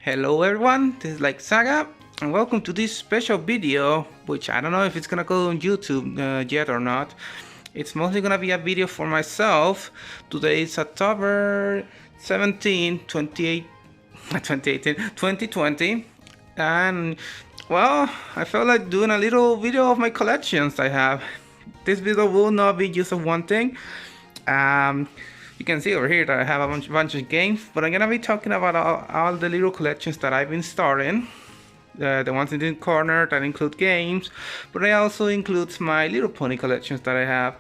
Hello everyone, this is Lightsaga and welcome to this special video, which I don't know if it's gonna go on YouTube yet or not. It's mostly gonna be a video for myself. Today is October 17, 2020, and well, I felt like doing a little video of my collections I have. This video will not be just of one thing. You can see over here that I have a bunch of games, but I'm gonna be talking about all the little collections that I've been starting. The ones in the corner that include games, but I also includes my Little Pony collections that I have.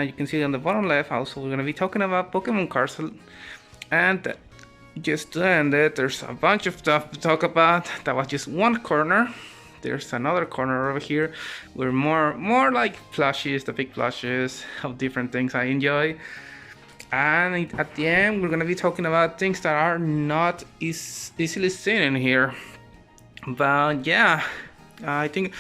You can see on the bottom left. Also, we're gonna be talking about Pokemon cards, and just to end it, there's a bunch of stuff to talk about. That was just one corner. There's another corner over here where more like plushies, the big plushies of different things I enjoy. And at the end, we're gonna be talking about things that are not easily seen in here. But yeah, I think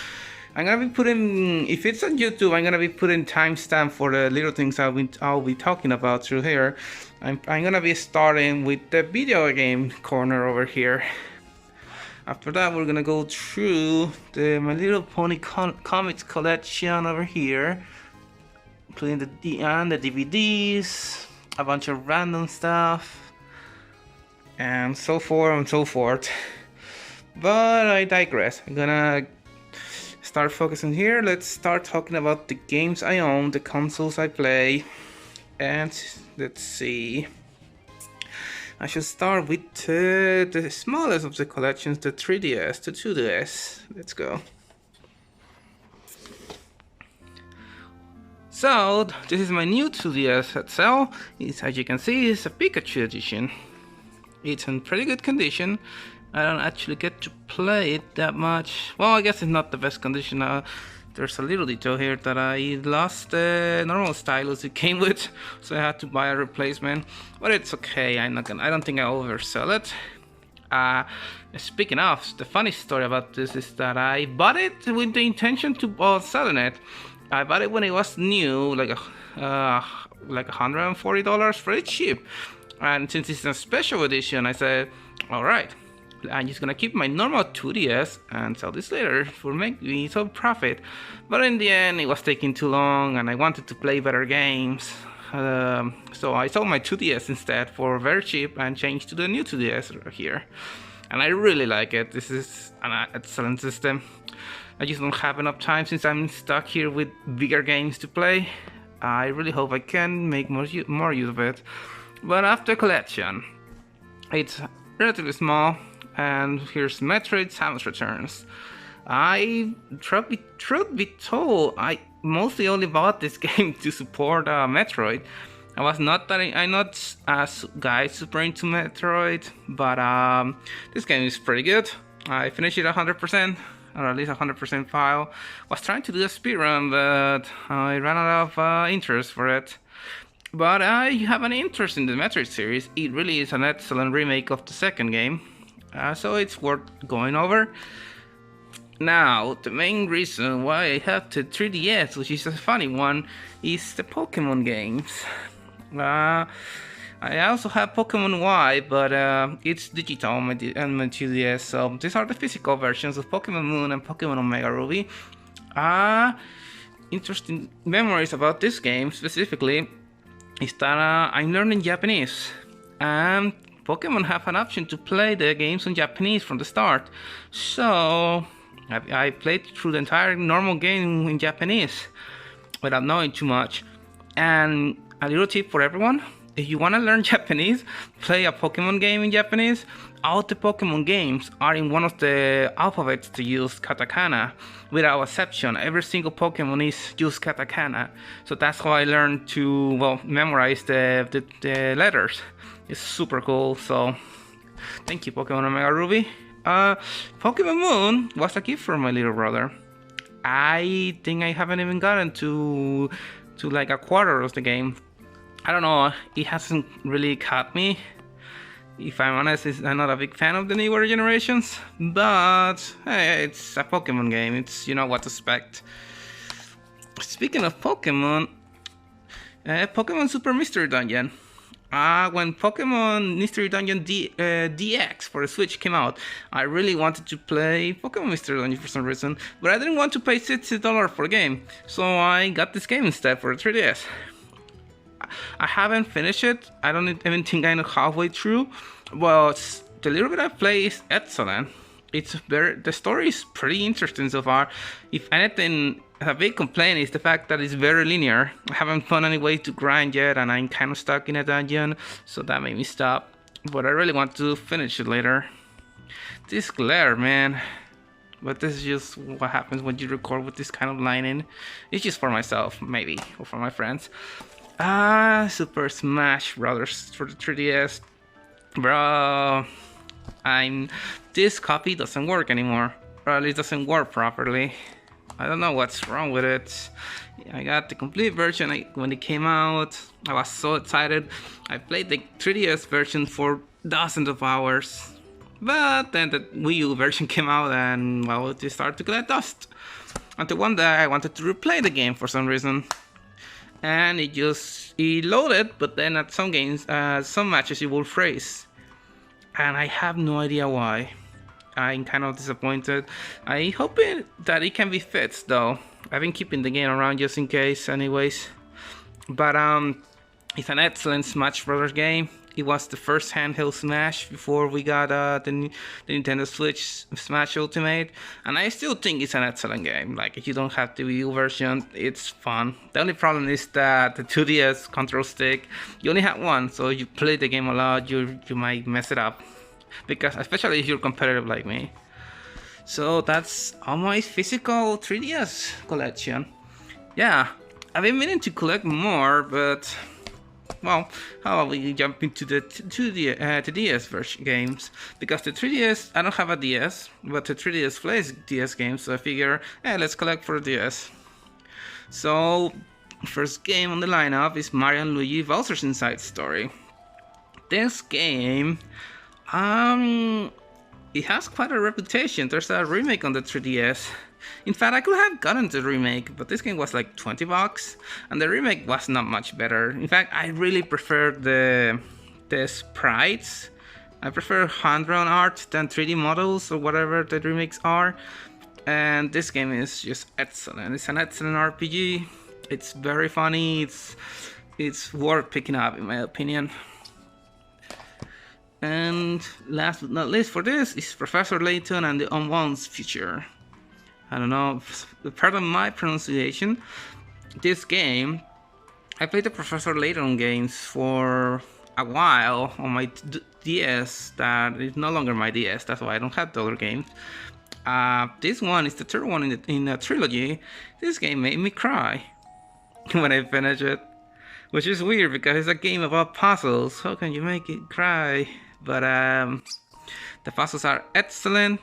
I'm gonna be putting, if it's on YouTube, I'm gonna be putting timestamp for the little things I'll be talking about through here. I'm gonna be starting with the video game corner over here. After that, we're gonna go through My Little Pony comics collection over here, including the DVDs, a bunch of random stuff, and so forth and so forth. But I digress. I'm gonna start focusing here. Let's start talking about the games I own, the consoles I play, and let's see. I should start with the smallest of the collections, the 3DS, the 2DS. Let's go. So, this is my new 2DS XL. As you can see, it's a Pikachu edition. It's in pretty good condition. I don't actually get to play it that much. Well, I guess it's not the best condition. There's a little detail here that I lost the normal stylus it came with, so I had to buy a replacement. But it's okay. I don't think I'll oversell it. Speaking of, the funny story about this is that I bought it with the intention of selling it. I bought it when it was new, like $140 for it cheap. And since it's a special edition, I said, all right, I'm just gonna keep my normal 2DS and sell this later for make me some profit. But in the end, it was taking too long, and I wanted to play better games. So I sold my 2DS instead for very cheap and changed to the new 2DS here. And I really like it. This is an excellent system. I just don't have enough time since I'm stuck here with bigger games to play. I really hope I can make more use of it. But after collection, it's relatively small, and here's Metroid Samus Returns. Truth be told, I mostly only bought this game to support Metroid. I'm not as guys super into Metroid, but this game is pretty good. I finished it 100%. Or at least 100% file. Was trying to do a speedrun, but I ran out of interest for it. But I have an interest in the Metroid series. It really is an excellent remake of the second game, so it's worth going over. Now, the main reason why I have the 3DS, which is a funny one, is the Pokemon games. I also have Pokemon Y, but it's digital on my 2DS, so these are the physical versions of Pokemon Moon and Pokemon Omega Ruby. Interesting memories about this game specifically is that I'm learning Japanese, and Pokemon have an option to play the games in Japanese from the start. So I played through the entire normal game in Japanese without knowing too much. And a little tip for everyone: if you want to learn Japanese, play a Pokemon game in Japanese. All the Pokemon games are in one of the alphabets to use katakana, without exception. Every single Pokemon is used katakana. So that's how I learned to, well, memorize the letters. It's super cool, so thank you, Pokemon Omega Ruby. Pokemon Moon was a gift from my little brother. I think I haven't even gotten to like a quarter of the game. I don't know, it hasn't really caught me. If I'm honest, I'm not a big fan of the newer generations, but hey, it's a Pokemon game, it's, you know what to expect. Speaking of Pokemon, Pokemon Super Mystery Dungeon. When Pokemon Mystery Dungeon DX for the Switch came out, I really wanted to play Pokemon Mystery Dungeon for some reason, but I didn't want to pay $60 for a game, so I got this game instead for the 3DS. I haven't finished it. I don't even think I'm halfway through. Well, the little bit I play is excellent. The story is pretty interesting so far. If anything, a big complaint is the fact that it's very linear. I haven't found any way to grind yet, and I'm kind of stuck in a dungeon, so that made me stop. But I really want to finish it later. This glare, man. But this is just what happens when you record with this kind of lighting. It's just for myself, maybe, or for my friends. Super Smash Brothers for the 3DS. Bro, this copy doesn't work anymore. Or at least doesn't work properly. I don't know what's wrong with it. I got the complete version when it came out. I was so excited. I played the 3DS version for dozens of hours. But then the Wii U version came out and, well, it just started to collect dust. Until one day I wanted to replay the game for some reason. And it loaded, but then at some games, some matches it will freeze. And I have no idea why. I'm kind of disappointed. I hope that it can be fixed though. I've been keeping the game around just in case anyways. But it's an excellent Smash Brothers game. It was the first handheld Smash before we got the Nintendo Switch Smash Ultimate, and I still think it's an excellent game. Like, if you don't have the Wii U version, it's fun. The only problem is that the 2DS control stick, you only have one, so if you play the game a lot, you might mess it up, because especially if you're competitive like me. So that's all my physical 3DS collection. Yeah, I've been meaning to collect more, but well, how about we jump into the DS version games? Because the 3DS, I don't have a DS, but the 3DS plays DS games, so I figure, hey, let's collect for DS. So, first game on the lineup is Mario and Luigi Bowser's Inside Story. This game, it has quite a reputation. There's a remake on the 3DS. In fact, I could have gotten the remake, but this game was like $20, and the remake was not much better. In fact, I really prefer the sprites. I prefer hand-drawn art than 3D models or whatever the remakes are. And this game is just excellent. It's an excellent RPG. It's very funny. It's worth picking up in my opinion. And last but not least for this is Professor Layton and the Unbound's Future. I don't know, pardon my pronunciation. This game, I played the Professor Layton games for a while on my DS that is no longer my DS, that's why I don't have the other games. This one is the third one in the trilogy. This game made me cry when I finished it, which is weird because it's a game about puzzles. How can you make it cry? But the puzzles are excellent.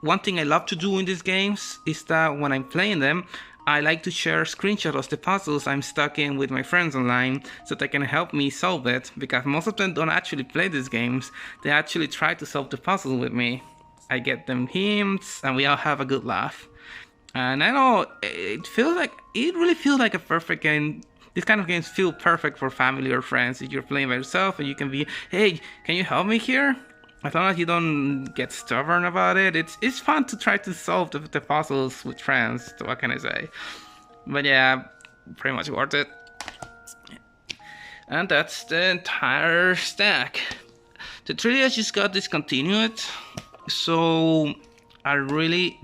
One thing I love to do in these games is that when I'm playing them, I like to share screenshots of the puzzles I'm stuck in with my friends online so they can help me solve it, because most of them don't actually play these games, they actually try to solve the puzzle with me. I get them hints and we all have a good laugh. And I know it really feels like a perfect game. These kind of games feel perfect for family or friends. If you're playing by yourself and you can be, hey, can you help me here? As long as you don't get stubborn about it, it's fun to try to solve the puzzles with friends. So what can I say? But yeah, pretty much worth it. And that's the entire stack. The 3DS just got discontinued, so I really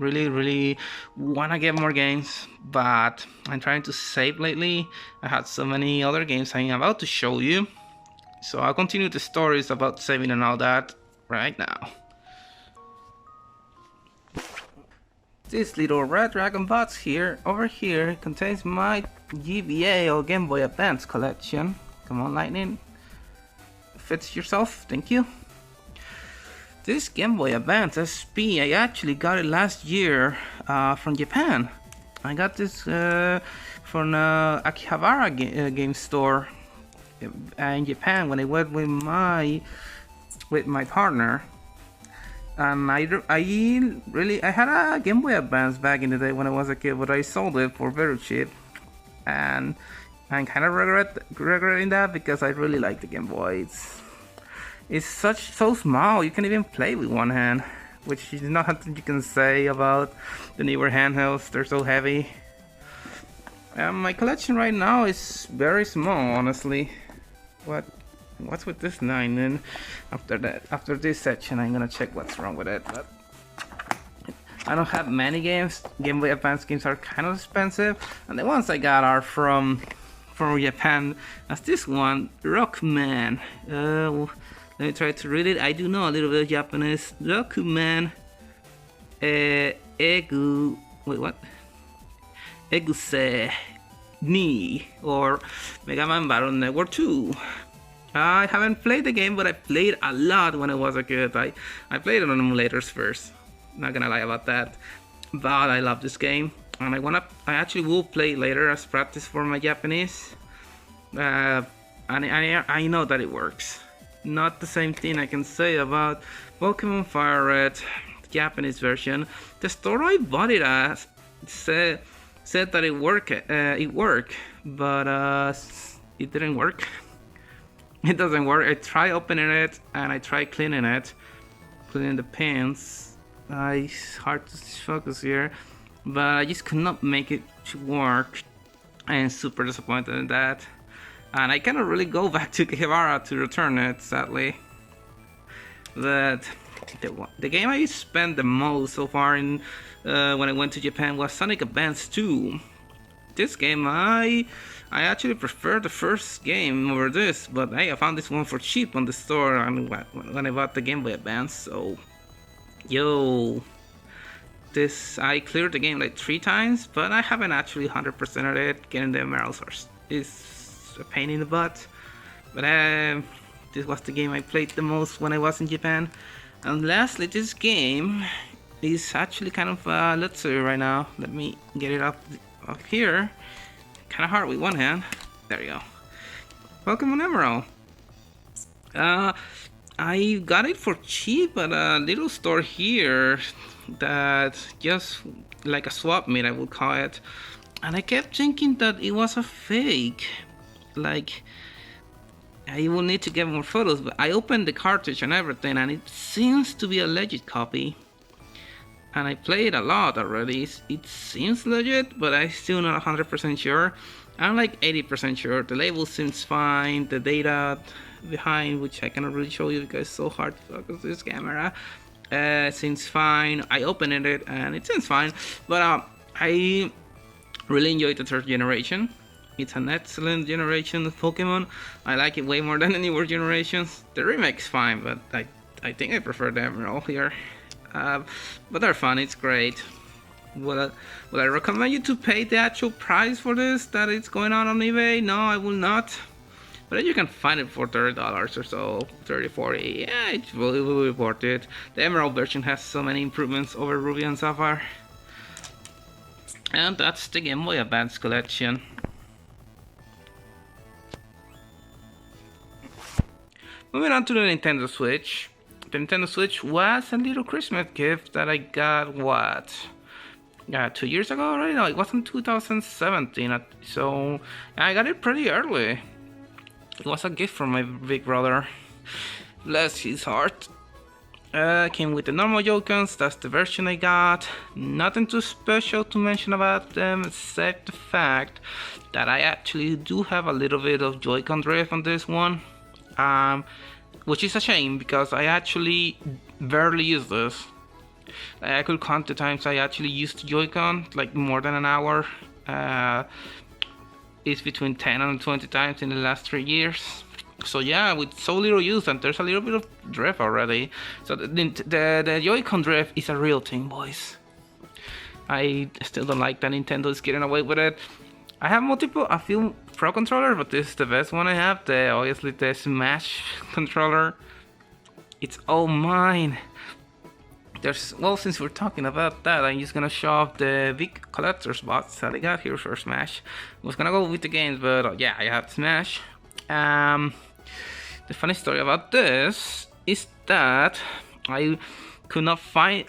wanna get more games, but I'm trying to save lately. I had so many other games I'm about to show you, so I'll continue the stories about saving and all that right now. This little red dragon box over here contains my GBA or Game Boy Advance collection. Come on, Lightning. Fits yourself, thank you. This Game Boy Advance SP, I actually got it last year from Japan. I got this from Akihabara game store in Japan when I went with my partner. And I had a Game Boy Advance back in the day when I was a kid, but I sold it for very cheap. And I'm kind of regretting that because I really like the Game Boy. It's so small. You can even play with one hand, which is not something you can say about the newer handhelds. They're so heavy. My collection right now is very small, honestly. What's with this 9? And after this section, I'm gonna check what's wrong with it. But I don't have many games. Game Boy Advance games are kind of expensive, and the ones I got are from Japan. As this one, Rockman. Let me try to read it. I do know a little bit of Japanese. Rockman. Egu. Wait, what? Eguse ni, or Mega Man Battle Network 2. I haven't played the game, but I played a lot when I was a kid. I played it on emulators first. Not gonna lie about that. But I love this game, and I actually will play it later as practice for my Japanese. And I know that it works. Not the same thing I can say about Pokemon Fire Red, the Japanese version. The store I bought it at said that it worked, but it didn't work. It doesn't work. I tried opening it and I tried cleaning the pins. It's hard to focus here, but I just could not make it to work. I am super disappointed in that, and I cannot really go back to Kihara to return it, sadly. But the game I spent the most so far in when I went to Japan was Sonic Advance 2. This game I actually prefer the first game over this, but hey, I found this one for cheap on the store and when I bought the Game Boy Advance. So, I cleared the game like 3 times, but I haven't actually 100%ed it. Getting the emeralds is a pain in the butt. But this was the game I played the most when I was in Japan. And lastly, this game is actually kind of let's see right now. Let me get it up here. Kind of hard with one hand. There you go. Pokemon Emerald. I got it for cheap at a little store here that just like a swap meet, I would call it. And I kept thinking that it was a fake. Like, I will need to get more photos, but I opened the cartridge and everything, and it seems to be a legit copy. And I played a lot already. It seems legit, but I'm still not 100% sure. I'm like 80% sure. The label seems fine. The data behind, which I cannot really show you because it's so hard to focus this camera, seems fine. I opened it and it seems fine. But I really enjoyed the 3rd generation. It's an excellent generation of Pokemon. I like it way more than the newer generations. The remake's fine, but I think I prefer the Emerald here. But they're fun, it's great. Would I recommend you to pay the actual price for this that it's going on eBay? No, I will not. But you can find it for $30 or so, 30, 40. Yeah, it will be worth it. The Emerald version has so many improvements over Ruby and Sapphire. And that's the Game Boy Advance collection. Moving on to the Nintendo Switch. The Nintendo Switch was a little Christmas gift that I got, 2 years ago already? No, it was in 2017, so I got it pretty early. It was a gift from my big brother. Bless his heart. Came with the normal Joy-Cons, that's the version I got. Nothing too special to mention about them, except the fact that I actually do have a little bit of Joy-Con drift on this one. Which is a shame because I actually barely use this. I could count the times I actually used Joy-Con, like more than an hour. It's between 10 and 20 times in the last 3 years. So yeah, with so little use, and there's a little bit of drift already. So the Joy-Con drift is a real thing, boys. I still don't like that Nintendo is getting away with it. I have a few Pro controllers, but this is the best one I have. Obviously the Smash controller. It's all mine. Since we're talking about that, I'm just gonna show off the big collector's box that I got here for Smash. I was gonna go with the games, but yeah, I have Smash. The funny story about this is that I could not find.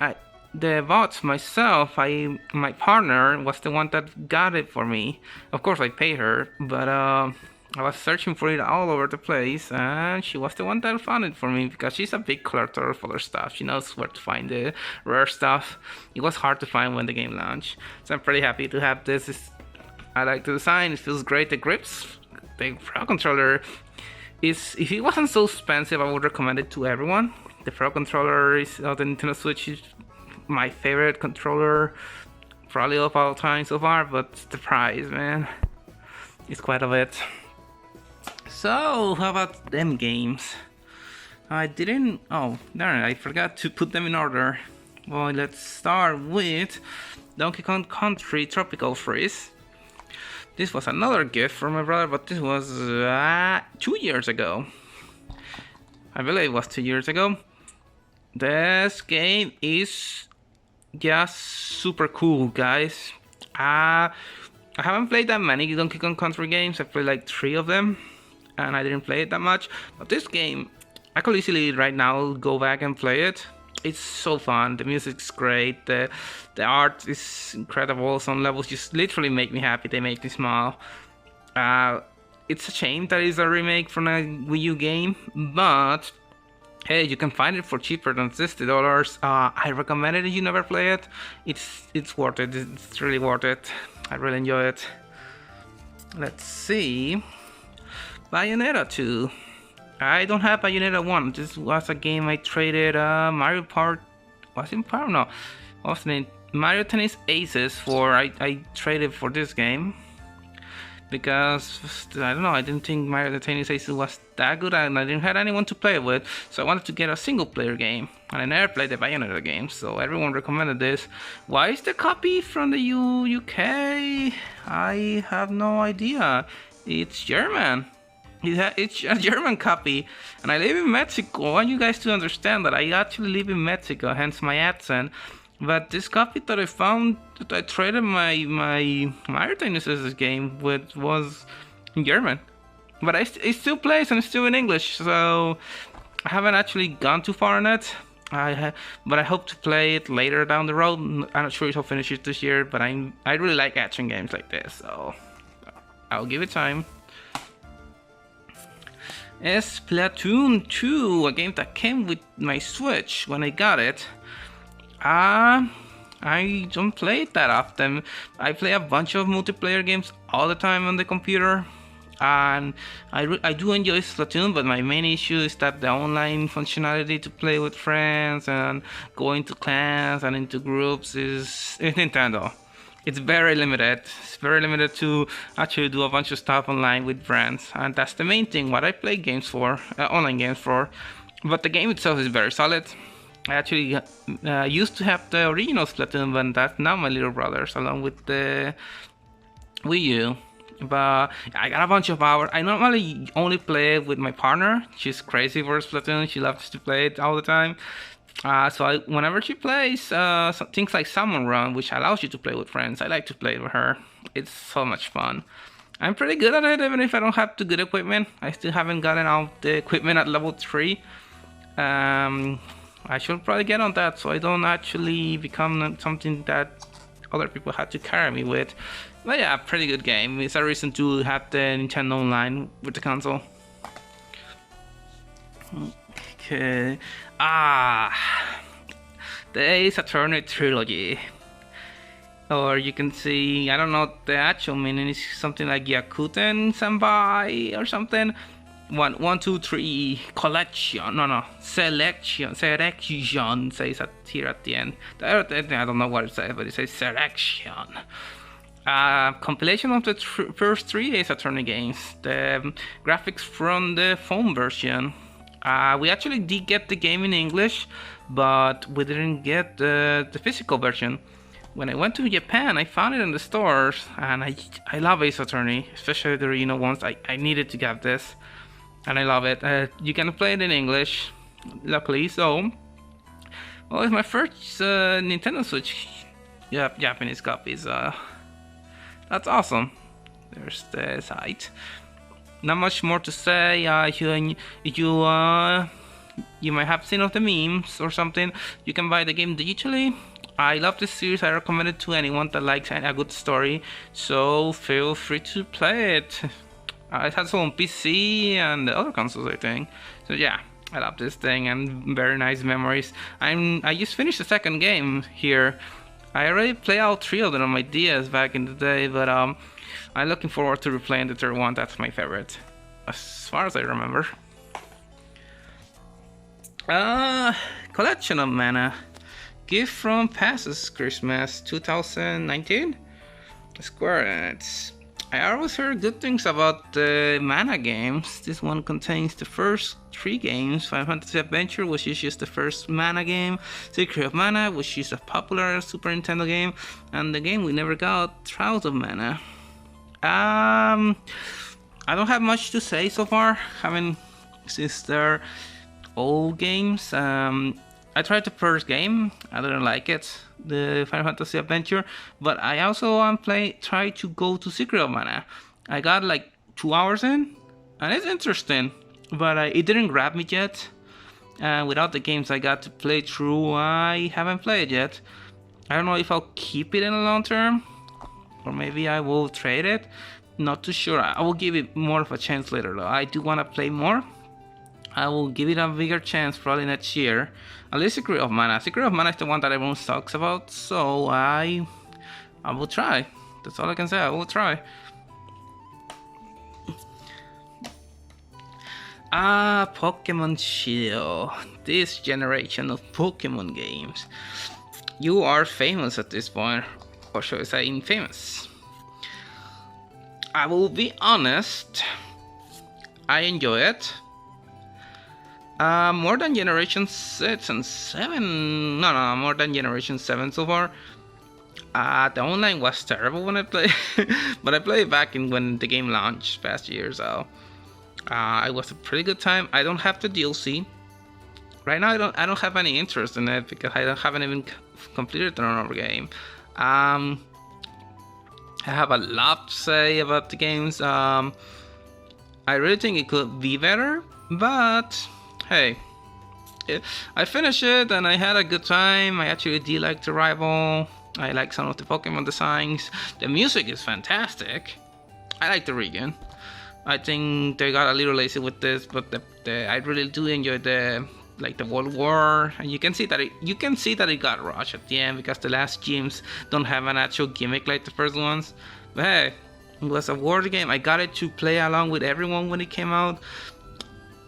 the bots myself. My partner was the one that got it for me. Of course, I paid her, but I was searching for it all over the place, and she was the one that found it for me because she's a big collector of other stuff. She knows where to find the rare stuff. It was hard to find when the game launched, so I'm pretty happy to have this. I like the design. It feels great. The grips, the Pro controller is. If it wasn't so expensive, I would recommend it to everyone. The Pro controller is the Nintendo Switch is my favorite controller, probably of all time so far. But the price, man, it's quite a bit. So, how about them games? I didn't. Oh, darn it! I forgot to put them in order. Well, let's start with Donkey Kong Country Tropical Freeze. This was another gift from my brother, but this was 2 years ago. I believe it was 2 years ago. This game is just super cool, guys. I haven't played that many Donkey Kong Country games. I played like 3 of them, and I didn't play it that much. But this game, I could easily right now go back and play it. It's so fun. The music's great. The art is incredible. Some levels just literally make me happy. They make me smile. It's a shame that it's a remake from a Wii U game, but hey, you can find it for cheaper than $60. I recommend it if you never play it. It's worth it. It's really worth it. I really enjoy it. Let's see. Bayonetta 2. I don't have Bayonetta 1. This was a game I traded Mario Part. Was it Part? No. What's the name? Mario Tennis Aces for. I traded for this game. Because, I don't know, I didn't think Mario Tennis Aces was that good and I didn't have anyone to play with. So I wanted to get a single player game. And I never played the Bayonetta game. So everyone recommended this. Why is the copy from the UK? I have no idea. It's German. It's a German copy, and I live in Mexico. I want you guys to understand that I actually live in Mexico, hence my accent. But this copy that I found, that I traded my Mario Tennis game with, was in German. But it still plays and it's still in English, so I haven't actually gone too far on it. But I hope to play it later down the road. I'm not sure if I'll finish it this year, but I really like action games like this, so I'll give it time. Splatoon 2, a game that came with my Switch when I got it. I don't play it that often. I play a bunch of multiplayer games all the time on the computer, and I do enjoy Splatoon, but my main issue is that the online functionality to play with friends and go into clans and into groups is Nintendo. It's very limited. It's very limited to actually do a bunch of stuff online with friends, and that's the main thing. What I play games for, online games for. But the game itself is very solid. I actually used to have the original Splatoon, but that's now my little brothers, along with the Wii U. But I got a bunch of hours. I normally only play it with my partner. She's crazy for Splatoon. She loves to play it all the time. So whenever she plays things like Salmon Run, which allows you to play with friends, I like to play with her. It's so much fun. I'm pretty good at it, even if I don't have the good equipment. I still haven't gotten out the equipment at level 3. I should probably get on that so I don't actually become something that other people had to carry me with. But yeah, pretty good game. It's a reason to have the Nintendo Online with the console. Okay. The Ace Attorney Trilogy. Or you can see, I don't know the actual meaning, is something like Yakuten Senpai or something. 1, 2, 3 collection. No, selection says here at the end. I don't know what it says, but it says selection. Compilation of the first 3 Ace Attorney games. The graphics from the phone version. We actually did get the game in English, but we didn't get the physical version. When I went to Japan, I found it in the stores, and I love Ace Attorney, especially the original ones. I needed to get this, and I love it. You can play it in English, luckily. So, well, it's my first Nintendo Switch Japanese copies. That's awesome. There's the site. Not much more to say. You might have seen of the memes or something. You can buy the game digitally, I love this series. I recommend it to anyone that likes a good story. So feel free to play it. It has on PC and the other consoles, I think. So yeah, I love this thing and very nice memories. I just finished the second game here. I already played all 3 of them on my DS back in the day, but I'm looking forward to replaying the third one. That's my favorite, as far as I remember. Collection of mana. Gift from Passes Christmas 2019. Square Enix. I always heard good things about the mana games. This one contains the first 3 games. Final Fantasy Adventure, which is just the first mana game. Secret of Mana, which is a popular Super Nintendo game. And the game we never got, Trials of Mana. I don't have much to say so far. Haven't, since they're old games. I tried the first game. I didn't like it, the Final Fantasy Adventure, but I also tried to go to Secret of Mana. I got like 2 hours in, and it's interesting, but it didn't grab me yet. Without the games I got to play through, I haven't played yet. I don't know if I'll keep it in the long term, or maybe I will trade it. Not too sure. I will give it more of a chance later though. I do want to play more. I will give it a bigger chance probably next year. At least Secret of Mana. Secret of Mana is the one that everyone talks about, so I will try. That's all I can say. I will try. Pokemon Shield. This generation of Pokemon games. You are famous at this point, or should I say infamous? I will be honest. I enjoy it. More than Generation 6 and 7. No, more than Generation 7 so far. The online was terrible when I played, but I played back when the game launched past year, so it was a pretty good time. I don't have the DLC right now. I don't have any interest in it because I haven't even completed the normal game. I have a lot to say about the games. I really think it could be better, but hey, I finished it and I had a good time. I actually did like the rival. I like some of the Pokemon designs. The music is fantastic. I like the region. I think they got a little lazy with this, but I really do enjoy the World War. And you can see that it got rushed at the end because the last gyms don't have an actual gimmick like the first ones. But hey, it was a war game. I got it to play along with everyone when it came out.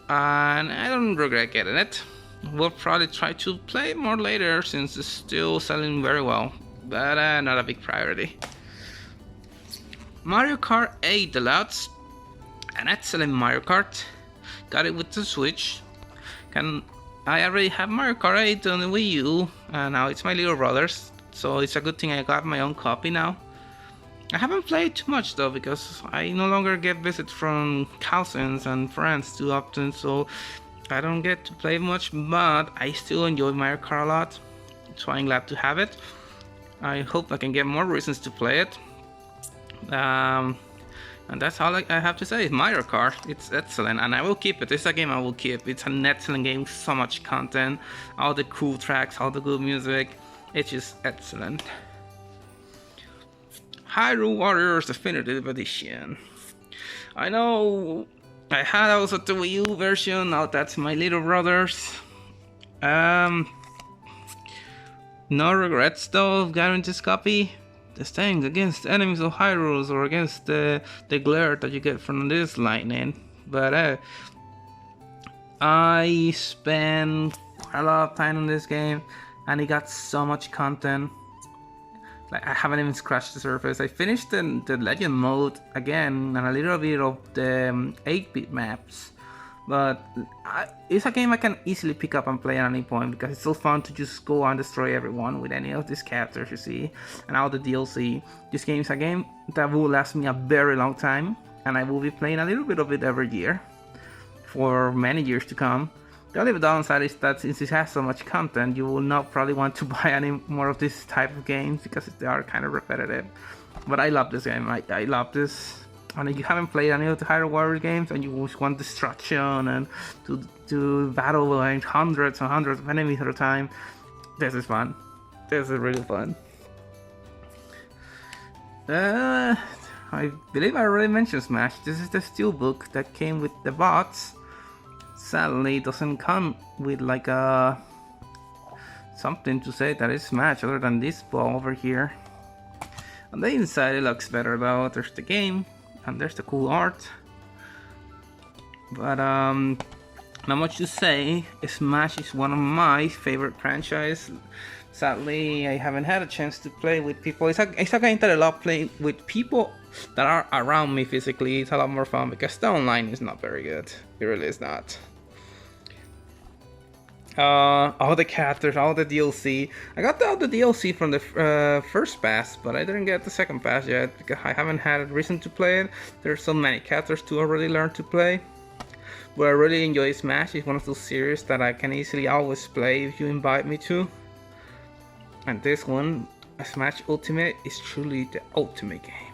And I don't regret getting it. We'll probably try to play more later since it's still selling very well, but not a big priority. Mario Kart 8 Deluxe, an excellent Mario Kart. Got it with the Switch. I already have Mario Kart 8 on the Wii U, and now it's my little brother's, so it's a good thing I got my own copy now. I haven't played too much though because I no longer get visits from cousins and friends too often, so I don't get to play much, but I still enjoy Mario Kart a lot, so I'm glad to have it. I hope I can get more reasons to play it. And that's all I have to say. Mario Kart, it's excellent, and I will keep it. It's a game I will keep. It's an excellent game, so much content, all the cool tracks, all the good music. It's just excellent. Hyrule Warriors Definitive Edition. I know I had also the Wii U version. Now that's my little brother's. No regrets though of getting this copy. The stings against enemies of Hyrule or against the glare that you get from this lightning. But I spent a lot of time on this game, and it got so much content. Like, I haven't even scratched the surface. I finished the legend mode again and a little bit of the 8-bit maps, but it's a game I can easily pick up and play at any point because it's so fun to just go and destroy everyone with any of these characters you see and all the DLC. This game is a game that will last me a very long time, and I will be playing a little bit of it every year for many years to come. The only downside is that since it has so much content, you will not probably want to buy any more of this type of games because they are kind of repetitive. But I love this game. I love this. And if you haven't played any of the Hyrule Warriors games and you just want destruction and to battle like hundreds and hundreds of enemies at a time, this is fun. This is really fun. I believe I already mentioned Smash. This is the steelbook that came with the box. Sadly, it doesn't come with like a something to say that it's Smash other than this ball over here. On the inside, it looks better though. There's the game and there's the cool art. But not much to say. Smash is one of my favorite franchise. Sadly, I haven't had a chance to play with people. It's a game that I love playing with people that are around me physically. It's a lot more fun because the online is not very good. It really is not. All the characters, all the DLC. I got all the DLC from the first pass, but I didn't get the second pass yet because I haven't had a reason to play it. There's so many characters to already learn to play. But I really enjoy Smash. It's one of those series that I can easily always play if you invite me to. And this one, Smash Ultimate, is truly the ultimate game.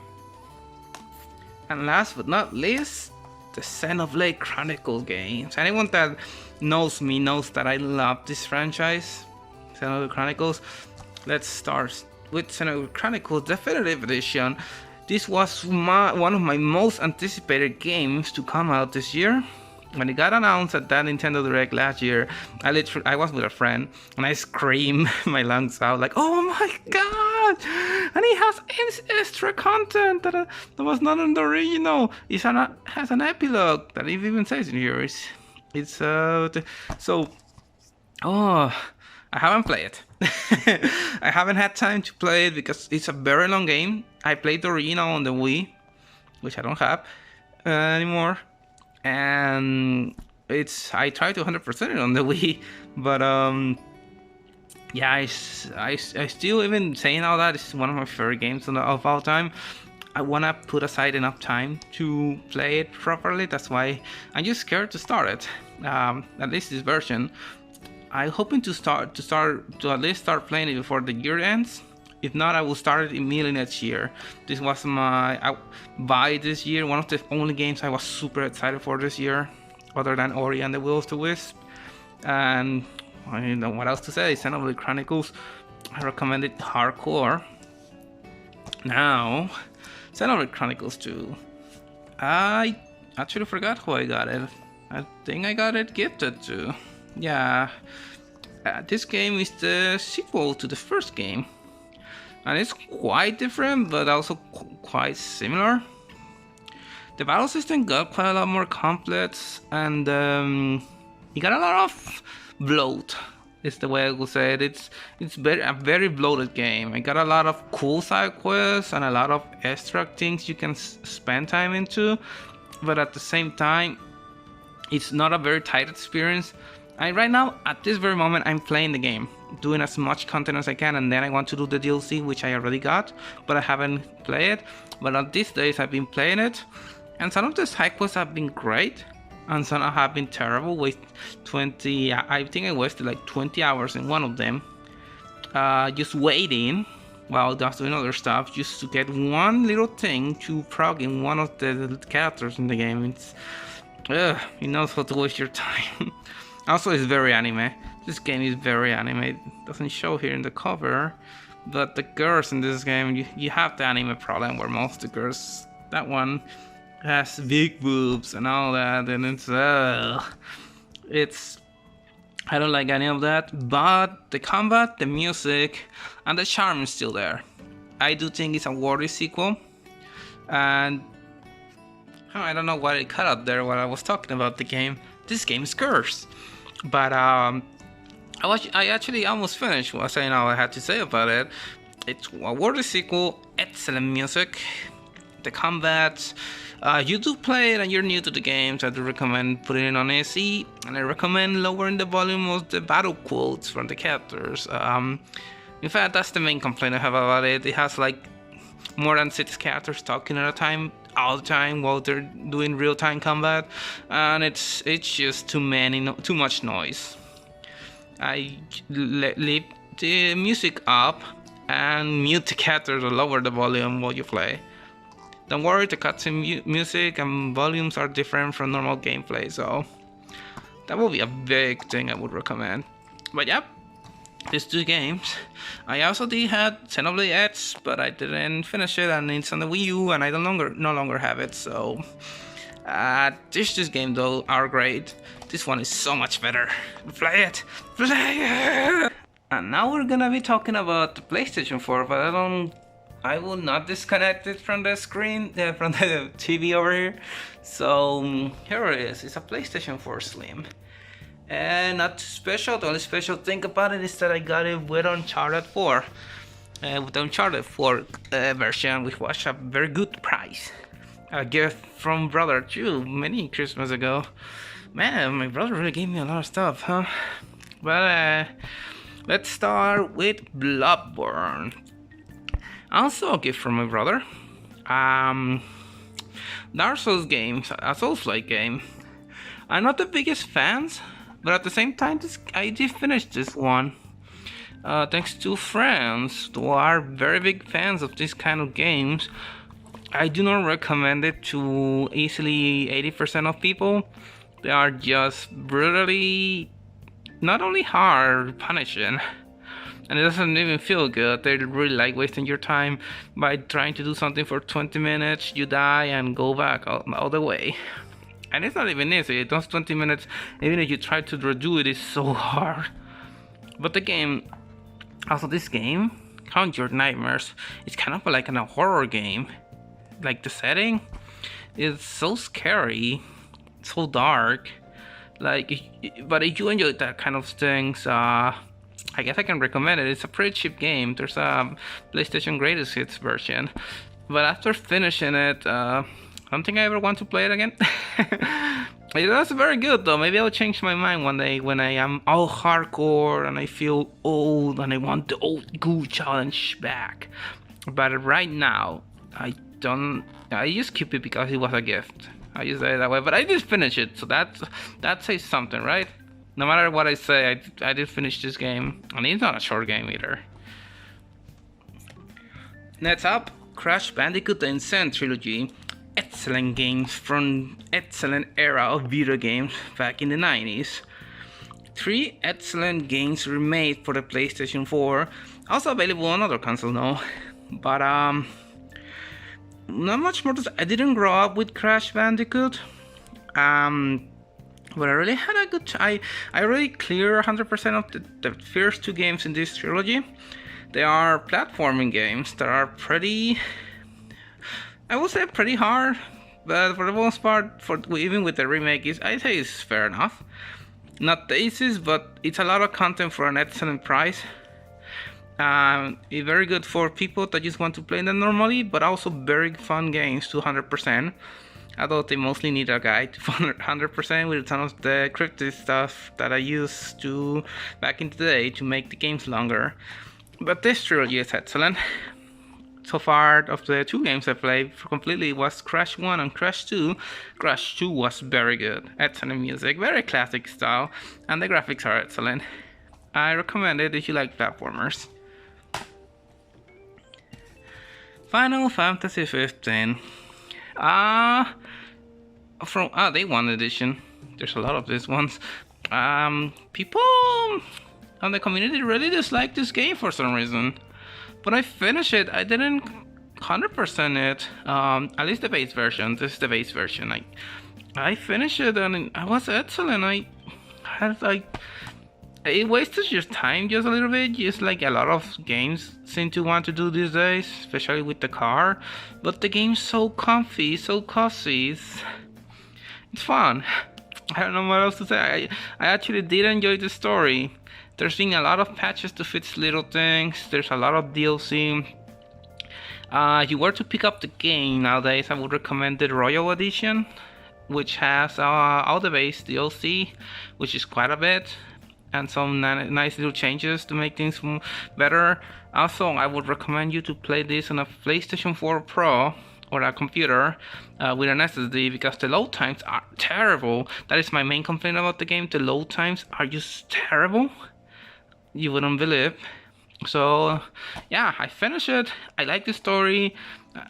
And last but not least, the Xenoblade Chronicles games. Anyone that knows me knows that I love this franchise, Xenoblade Chronicles. Let's start with Xenoblade Chronicles Definitive Edition. This was one of my most anticipated games to come out this year. When it got announced at that Nintendo Direct last year, I was with a friend and I screamed my lungs out like, "Oh my god!" And it has extra content that was not in the original. It has an epilogue that it even says in here. I haven't played it. I haven't had time to play it because it's a very long game. I played the original on the Wii, which I don't have anymore. And I tried to 100% it on the Wii, but yeah, I still, even saying all that, it's one of my favorite games of all time. I wanna put aside enough time to play it properly. That's why I'm just scared to start it. At least this version. I'm hoping to at least start playing it before the year ends. If not, I will start it immediately next year. This was by this year, one of the only games I was super excited for this year, other than Ori and the Will of the Wisp. And I don't know what else to say. Xenoblade Chronicles, I recommend it hardcore. Now, Xenoblade Chronicles 2. I actually forgot who I got it. I think I got it gifted to. Yeah, this game is the sequel to the first game. And it's quite different, but also quite similar. The battle system got quite a lot more complex, and you got a lot of bloat. Is the way I would say it. It's a very bloated game. I got a lot of cool side quests and a lot of extra things you can spend time into, but at the same time, it's not a very tight experience. Right now, at this very moment, I'm playing the game, doing as much content as I can, and then I want to do the DLC, which I already got, but I haven't played it. But on these days, I've been playing it, and some of the side quests have been great, and some have been terrible. I think I wasted like 20 hours in one of them, just waiting while I was doing other stuff, just to get one little thing to prog in one of the characters in the game. It knows how to waste your time. Also, it's very anime. This game is very anime. It doesn't show here in the cover, but the girls in this game, you have the anime problem where most of the girls, that one has big boobs and all that, and I don't like any of that, but the combat, the music, and the charm is still there. I do think it's a worthy sequel, and I don't know why it cut out there while I was talking about the game. This game is cursed. But I actually almost finished what saying all I had to say about it. It's a worthy sequel, excellent music, the combat. You do play it and you're new to the game, so I do recommend putting it on SE, and I recommend lowering the volume of the battle quotes from the characters. In fact, that's the main complaint I have about it. It has like more than 6 characters talking at a time, all the time while they're doing real-time combat, and it's just too much noise. I leave the music up and mute the characters or lower the volume while you play. Don't worry, the cutscene music and volumes are different from normal gameplay, so that will be a big thing I would recommend. But yeah, these two games. I also did had Xenoblade X, but I didn't finish it, and it's on the Wii U, and I no longer have it. So these two games though are great. This one is so much better. Play it, play it. And now we're gonna be talking about the PlayStation 4, but I will not disconnect it from the screen, from the TV over here. So here it is. It's a PlayStation 4 Slim. And not too special. The only special thing about it is that I got it with Uncharted 4. With the Uncharted 4 version, which was a very good price. A gift from brother too, many Christmas ago. Man, my brother really gave me a lot of stuff, huh? But let's start with Bloodborne. Also a gift from my brother. Dark Souls games, a Souls-like game. I'm not the biggest fans, but at the same time, I did finish this one. Thanks to friends who are very big fans of this kind of games. I do not recommend it to easily 80% of people. They are just brutally, not only hard, punishing, and it doesn't even feel good. They really like wasting your time by trying to do something for 20 minutes, you die and go back all the way. And it's not even easy. Those 20 minutes, even if you try to redo it, is so hard. But the game, also this game, Count Your Nightmares, it's kind of like a horror game. Like the setting is so scary, so dark. Like, but if you enjoy that kind of things, I guess I can recommend it. It's a pretty cheap game. There's a PlayStation Greatest Hits version. But after finishing it, I don't think I ever want to play it again. It was very good though. Maybe I'll change my mind one day when I am all hardcore and I feel old and I want the old school challenge back. But right now, I just keep it because it was a gift. I just say it that way. But I did finish it, so that says something, right? No matter what I say, I did finish this game, and it's not a short game either. Next up, Crash Bandicoot the Insane Trilogy. Excellent games from excellent era of video games back in the 90s. 3 excellent games remade for the PlayStation 4, also available on other consoles now. But not much more to say. I didn't grow up with Crash Bandicoot. But I really had a good time. I really clear 100% of the first 2 games in this trilogy. They are platforming games that are pretty, I would say pretty hard, but for the most part, even with the remake, I say it's fair enough. Not the easiest, but it's a lot of content for an excellent price. It's very good for people that just want to play them normally, but also very fun games to 100%. Although they mostly need a guide to 100% with some of the cryptic stuff that I used to back in the day to make the games longer. But this trilogy is excellent. So far, of the 2 games I played completely was Crash 1 and Crash 2. Crash 2 was very good. Excellent music, very classic style, and the graphics are excellent. I recommend it if you like platformers. Final Fantasy 15. From Day 1 edition. There's a lot of these ones. People on the community really dislike this game for some reason. But I finished it. I didn't 100% it. At least the base version. This is the base version. I finished it and it was excellent. I had it wasted your time just a little bit, just like a lot of games seem to want to do these days, especially with the car. But the game's so comfy, so cozy. It's fun. I don't know what else to say. I actually did enjoy the story. There's been a lot of patches to fix little things. There's a lot of DLC. If you were to pick up the game nowadays, I would recommend the Royal Edition, which has all the base DLC, which is quite a bit, and some nice little changes to make things better. Also, I would recommend you to play this on a PlayStation 4 Pro or a computer with an SSD, because the load times are terrible. That is my main complaint about the game. The load times are just terrible. You wouldn't believe. So yeah, I finished it. I like the story.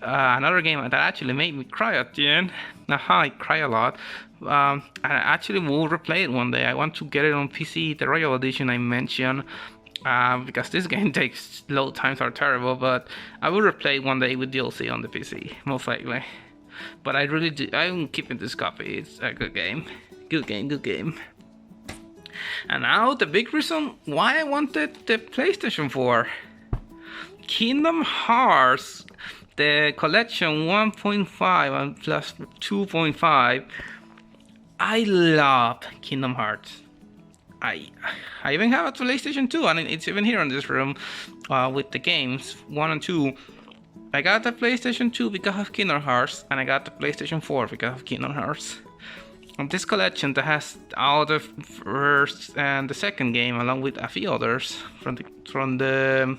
Another game that actually made me cry at the end. I cry a lot. I actually will replay it one day. I want to get it on PC, the Royal Edition I mentioned. because this game takes load times are terrible, but I will replay one day with DLC on the PC, most likely. But I really do, I'm keeping this copy, it's a good game. Good game, good game. And now the big reason why I wanted the PlayStation 4. Kingdom Hearts, the collection 1.5 and plus 2.5. I love Kingdom Hearts. I even have a PlayStation 2, and it's even here in this room with the games 1 and 2. I got the PlayStation 2 because of Kingdom Hearts, and I got the PlayStation 4 because of Kingdom Hearts. And this collection that has all the first and the second game, along with a few others from the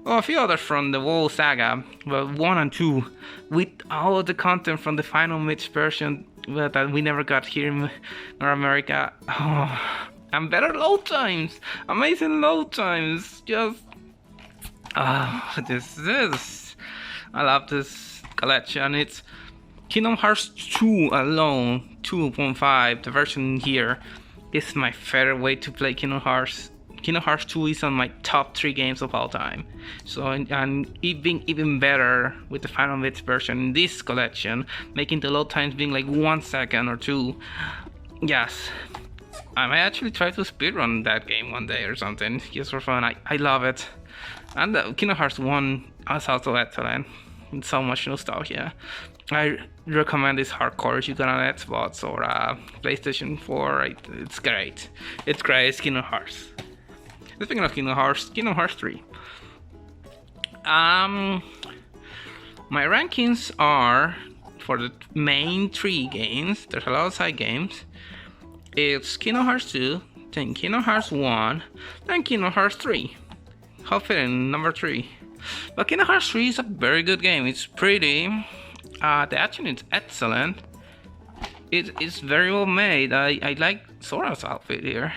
a few others from the whole saga, but 1 and 2, with all the content from the final mix version that we never got here in North America. Oh, and better load times, amazing load times. Just this I love this collection. It's Kingdom Hearts 2 alone, 2.5, the version here, is my favorite way to play Kingdom Hearts. Kingdom Hearts 2 is on my top 3 games of all time. So, and even better with the Final Mix version in this collection, making the load times being like 1 second or 2. Yes, I might actually try to speedrun that game one day or something, just for fun. I love it. And the Kingdom Hearts 1 is also excellent. It's so much nostalgia. I recommend this hardcore if you got an Xbox or a PlayStation 4. It's great. It's great. It's Kingdom Hearts. Speaking of Kingdom Hearts 3. My rankings are for the main 3 games. There's a lot of side games. It's Kingdom Hearts 2, then Kingdom Hearts 1, then Kingdom Hearts 3. How fitting, number 3. But Kingdom Hearts 3 is a very good game. It's pretty. The action is excellent. It's very well made. I like Sora's outfit here.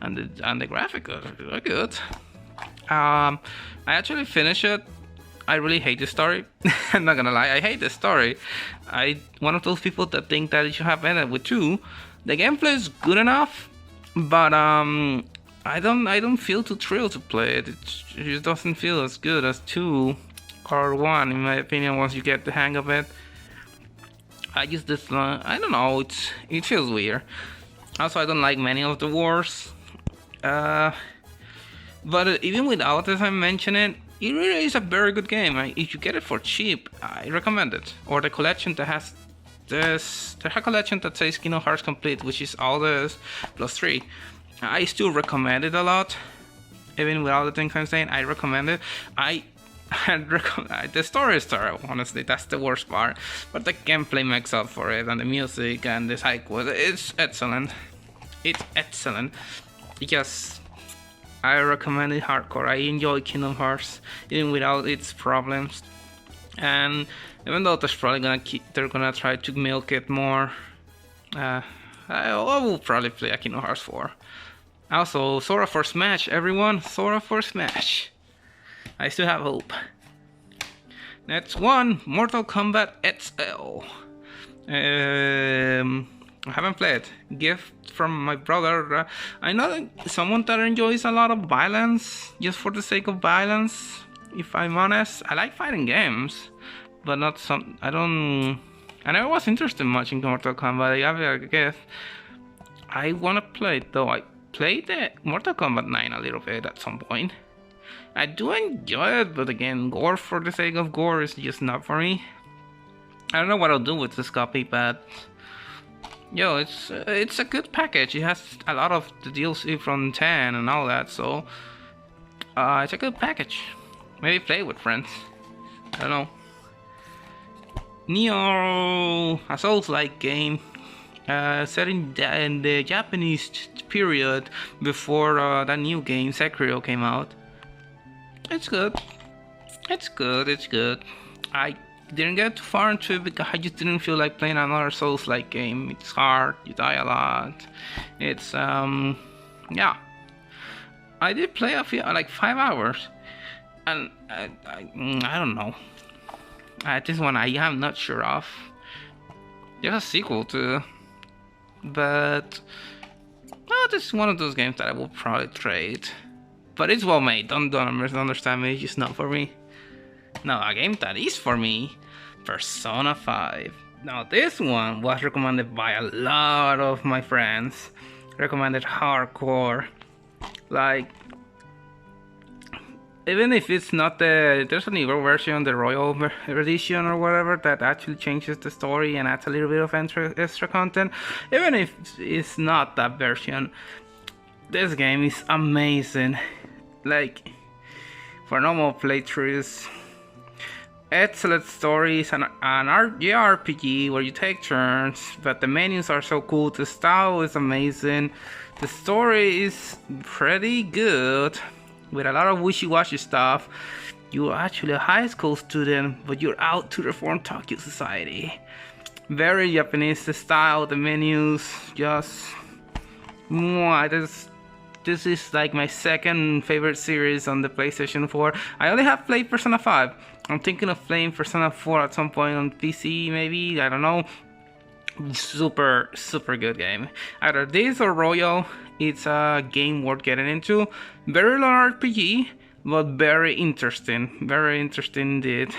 And the graphics are good. I actually finished it. I really hate the story. I'm not gonna lie, I hate the story. One of those people that think that it should have ended with 2. The gameplay is good enough, but I don't feel too thrilled to play it. It just doesn't feel as good as 2 or 1, in my opinion. Once you get the hang of it, I just I don't know. It feels weird. Also, I don't like many of the wars. But even without this, I mention it. It really is a very good game. If you get it for cheap, I recommend it. Or the collection that has this, the collection that says Kingdom Hearts Complete, which is all this plus 3. I still recommend it a lot. Even with all the things I'm saying, I recommend it. The story is terrible, honestly. That's the worst part. But the gameplay makes up for it, and the music and the side quest. It's excellent. It's excellent. Yes, I recommend it hardcore. I enjoy Kingdom Hearts, even without its problems. And even though they're gonna try to milk it more, I will probably play a Kingdom Hearts 4. Also, Sora for Smash, everyone! Sora for Smash! I still have hope. Next one, Mortal Kombat XL. I haven't played. Gift from my brother. I know someone that enjoys a lot of violence, just for the sake of violence. If I'm honest, I like fighting games, but not some. I never was interested much in Mortal Kombat. I guess I wanna play it though. I played the Mortal Kombat 9 a little bit at some point. I do enjoy it, but again, gore for the sake of gore is just not for me. I don't know what I'll do with this copy, but yo, it's a good package. It has a lot of the DLC from 10 and all that, so it's a good package. Maybe play with friends. I don't know. Neo, a Souls-like game set in the Japanese period before that new game Sekiro came out. It's good. It's good. I didn't get too far into it because I just didn't feel like playing another Souls-like game. It's hard, you die a lot. It's yeah. I did play a few, like 5 hours, and I don't know. This one I am not sure of. There's a sequel to, but this is one of those games that I will probably trade. but it's well made. Don't misunderstand me. It's just not for me. Now a game that is for me, Persona 5. Now this one was recommended by a lot of my friends. Recommended hardcore. Like, even if it's not there's a newer version, the Royal Edition or whatever, that actually changes the story and adds a little bit of extra content. Even if it's not that version, this game is amazing. Like, for normal playthroughs, excellent stories, and an RPG where you take turns, but the menus are so cool, the style is amazing, the story is pretty good, with a lot of wishy-washy stuff. You're actually a high school student, but you're out to reform Tokyo society. Very Japanese, the style, the menus, just... This is like my second favorite series on the PlayStation 4. I only have played Persona 5. I'm thinking of playing Persona 4 at some point on PC, maybe, I don't know. Super good game. Either this or Royal. It's a game worth getting into. Very long RPG, but very interesting indeed.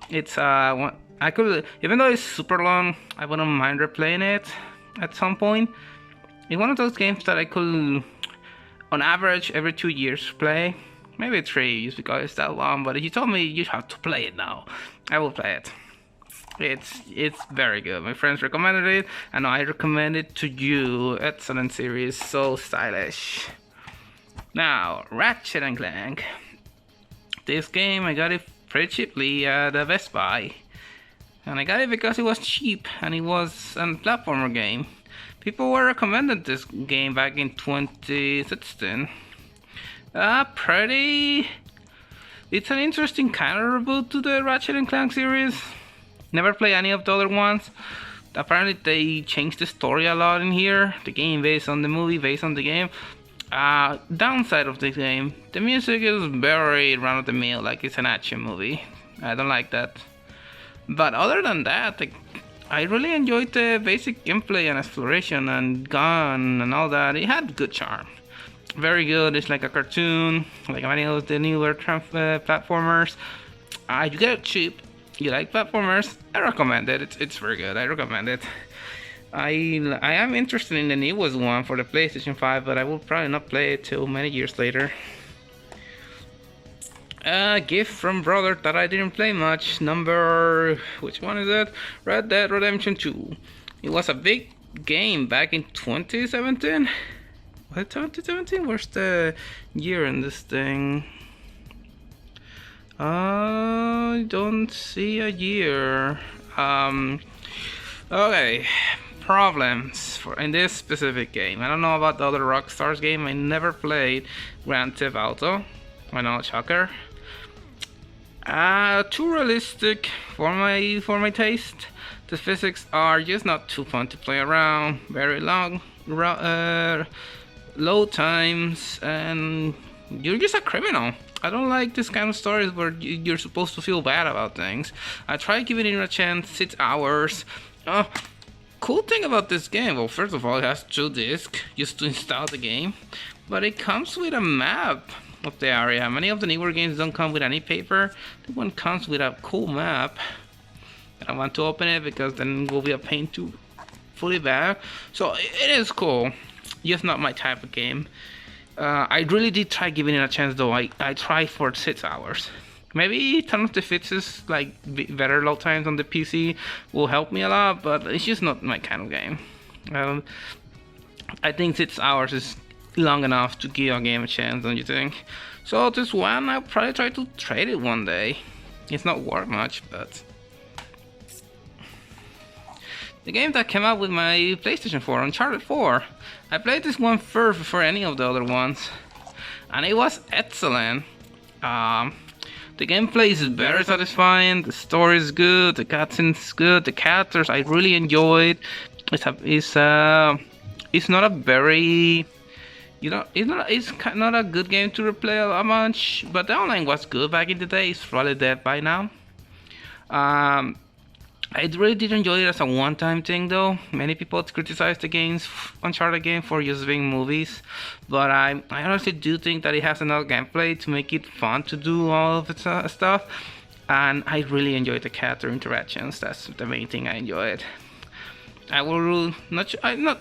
It's I could, even though it's super long, I wouldn't mind replaying it at some point. It's one of those games that I could, on average, every 2 years play. Maybe 3 years because it's that long, but if you told me you have to play it now, I will play it. It's very good. My friends recommended it, and I recommend it to you. Excellent series, so stylish. Now, Ratchet and Clank. This game, I got it pretty cheaply at Best Buy. And I got it because it was cheap, and it was a platformer game. People were recommending this game back in 2016. It's an interesting kind of reboot to the Ratchet and Clank series. Never played any of the other ones. Apparently they changed the story a lot in here. The game based on the movie, based on the game. Downside of the game, the music is very run-of-the-mill, like it's an action movie. I don't like that. But other than that, I really enjoyed the basic gameplay and exploration and gun and all that. It had good charm. Very good. It's like a cartoon, like many of the newer platformers. You get it cheap. You like platformers? I recommend it. It's very good. I recommend it. I am interested in the newest one for the PlayStation 5, but I will probably not play it till many years later. A gift from brother that I didn't play much. Which one is it? Red Dead Redemption 2. It was a big game back in 2017. What, 2017? Where's the year in this thing? I don't see a year. Okay. Problems in this specific game. I don't know about the other Rockstar's game. I never played Grand Theft Auto. I know, shocker. Too realistic for my taste. The physics are just not too fun to play around. Very long, low times, and you're just a criminal. I don't like this kind of stories where you're supposed to feel bad about things. I tried giving it a chance, 6 hours. Cool thing about this game, well, first of all, it has 2 discs just to install the game, but it comes with a map of the area. Many of the newer games don't come with any paper. This one comes with a cool map. I don't want to open it because then it will be a pain to fully back. So it is cool, just not my type of game. I really did try giving it a chance though. I tried for 6 hours. Maybe some of the fixes, like better load times on the PC, will help me a lot, but it's just not my kind of game. I think 6 hours is long enough to give a game a chance, don't you think? So this one, I'll probably try to trade it one day. It's not worth much, but... The game that came out with my PlayStation 4, Uncharted 4. I played this one first before any of the other ones, and it was excellent. The gameplay is very satisfying, the story is good, the cutscene's good, the characters I really enjoyed. It's not a very, it's not a good game to replay a much, but the online was good back in the day. It's probably dead by now. I really did enjoy it as a one-time thing, though. Many people criticize the games, Uncharted game, for just being movies, but I honestly do think that it has enough gameplay to make it fun to do all of its stuff, and I really enjoyed the character interactions. That's the main thing I enjoyed. I will not.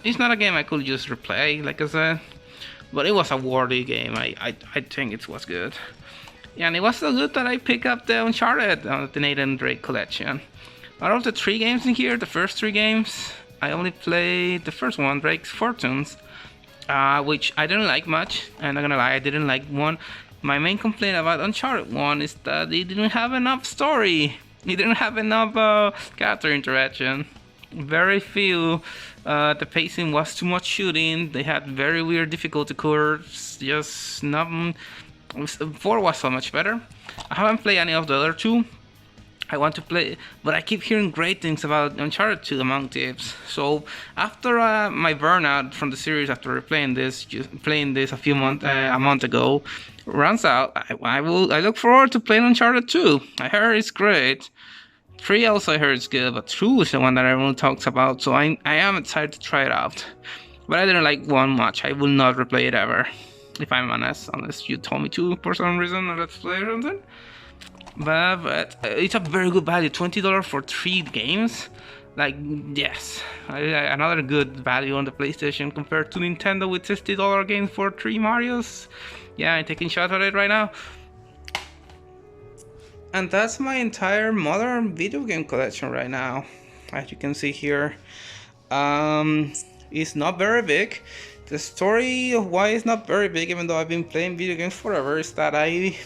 It's not a game I could just replay, like I said, but it was a worthy game. I think it was good. Yeah, and it was so good that I picked up the Uncharted, the Nathan Drake collection. Out of the 3 games in here, the first 3 games, I only played the first one, Drake's Fortunes, which I didn't like much. I'm not gonna lie, I didn't like one. My main complaint about Uncharted 1 is that it didn't have enough story. It didn't have enough character interaction. Very few. The pacing was too much shooting. They had very weird difficulty curves. Just not. 4 was so much better. I haven't played any of the other 2. I want to play, but I keep hearing great things about Uncharted 2 among tips. So after my burnout from the series, after playing this a month ago, runs out, I look forward to playing Uncharted 2. I heard it's great. 3 also I heard it's good, but 2 is the one that everyone talks about. So I am excited to try it out. But I didn't like 1 much. I will not replay it ever, if I'm honest, unless you told me to for some reason, or let's play or something. But it's a very good value, $20 for 3 games. Like, yes, another good value on the PlayStation compared to Nintendo with $60 games for 3 Marios. Yeah, I'm taking shots at it right now. And that's my entire modern video game collection right now. As you can see here, it's not very big. The story of why it's not very big, even though I've been playing video games forever, is that I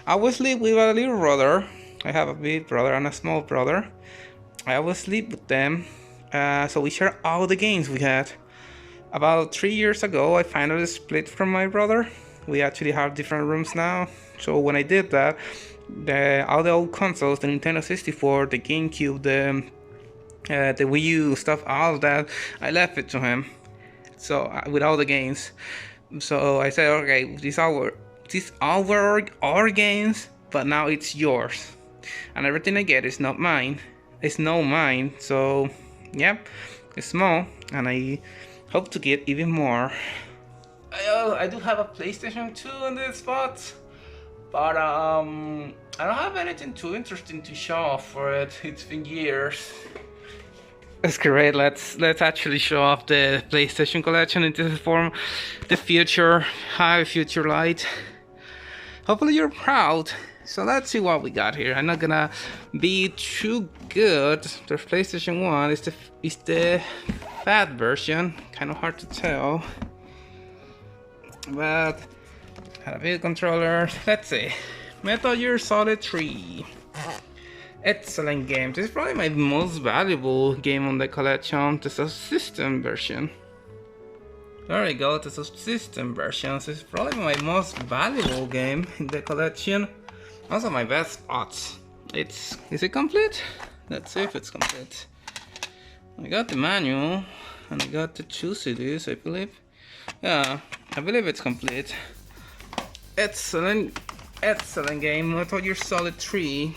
always live with a little brother. I have a big brother and a small brother. I always sleep with them, so we share all the games we had. About 3 years ago, I finally split from my brother. We actually have different rooms now. So when I did that, all the old consoles, the Nintendo 64, the GameCube, the Wii U stuff, all of that, I left it to him. So with all the games. So I said, okay, these all were our games, but now it's yours, and everything I get is not mine. It's not mine. So yep, it's small, and I hope to get even more. I do have a PlayStation 2 in this spot, but I don't have anything too interesting to show off for it. It's been years. That's great. Let's actually show off the PlayStation collection in this form. The future, high future light. Hopefully you're proud. So let's see what we got here. I'm not gonna be too good. The PlayStation 1 is the fat version. Kind of hard to tell. But had a video controller. Let's see. Metal Gear Solid 3. Excellent game. This is probably my most valuable game on the collection. The subsystem version. There we go, the subsystem version. This is probably my most valuable game in the collection. Also my best odds. Is it complete? Let's see if it's complete. I got the manual and I got the 2 CDs, I believe. Yeah, I believe it's complete. Excellent game. Metal Gear Solid 3.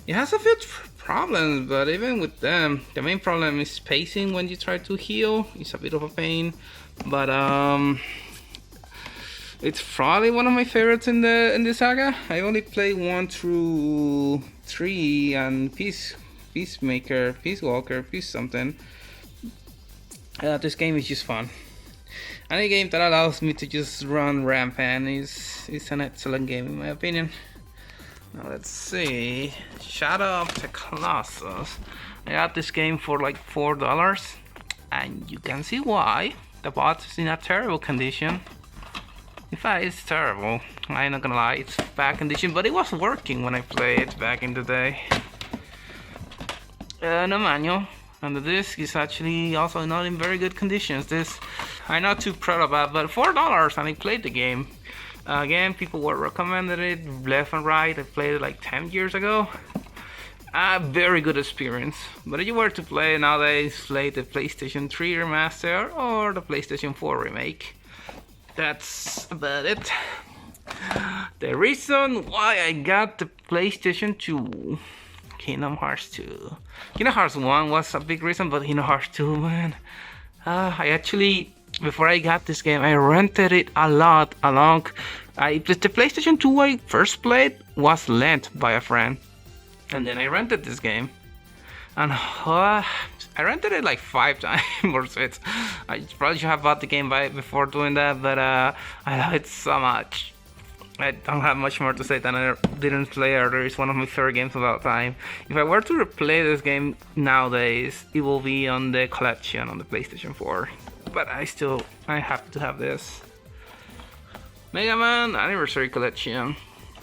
It has a few problems, but even with them, the main problem is pacing when you try to heal. It's a bit of a pain, but it's probably one of my favorites in the saga. I only played 1 through 3 and Peacemaker, Peace Walker, Peace something. This game is just fun. Any game that allows me to just run rampant is an excellent game in my opinion. Now let's see. Shadow of the Colossus. I got this game for like $4, and you can see why. The box is in a terrible condition. In fact, it's terrible. I'm not gonna lie, it's bad condition, but it was working when I played it back in the day. No manual, and the disc is actually also not in very good conditions. This I'm not too proud about, but $4 and I played the game. Again, people were recommended it left and right. I played it like 10 years ago. A very good experience. But if you were to play nowadays, play the PlayStation 3 remaster or the PlayStation 4 remake. That's about it. The reason why I got the PlayStation 2 Kingdom Hearts 2. Kingdom Hearts 1 was a big reason, but Kingdom Hearts 2, man. I actually, before I got this game, I rented it a lot along. The PlayStation 2 I first played was lent by a friend. And then I rented this game. And I rented it like 5 times or 6. I probably should have bought the game before doing that, but I love it so much. I don't have much more to say than I didn't play earlier. It's one of my favorite games of all time. If I were to replay this game nowadays, it will be on the collection on the PlayStation 4. But I have to have this. Mega Man Anniversary Collection.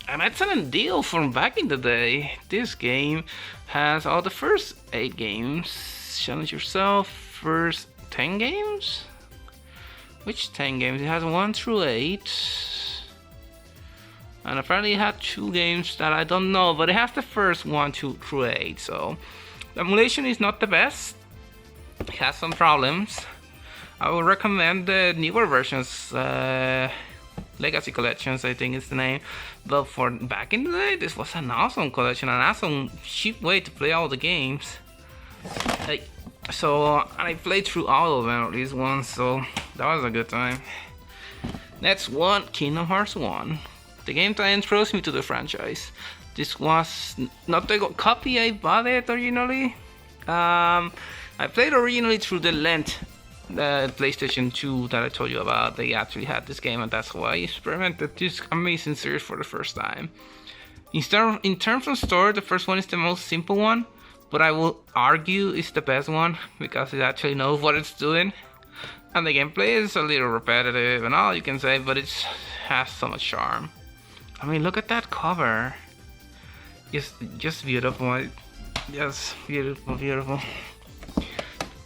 An excellent deal from back in the day. This game has all the first 8 games. Challenge yourself. First 10 games? Which 10 games? It has 1 through 8. And apparently it had 2 games that I don't know, but it has the first 1 through 8. So the emulation is not the best. It has some problems. I would recommend the newer versions. Legacy Collections, I think is the name. But for back in the day, this was an awesome collection, an awesome cheap way to play all the games. So I played through all of them at least once, so that was a good time. Next one, Kingdom Hearts 1. The game that introduced me to the franchise. This was not the copy I bought it originally. I played originally through the lent. The PlayStation 2 that I told you about, they actually had this game, and that's why I experimented this amazing series for the first time. In terms of story, the first one is the most simple one, but I will argue it's the best one because it actually knows what it's doing. And the gameplay is a little repetitive and all you can say, but it has so much charm. I mean, look at that cover. Just beautiful. Just beautiful, beautiful.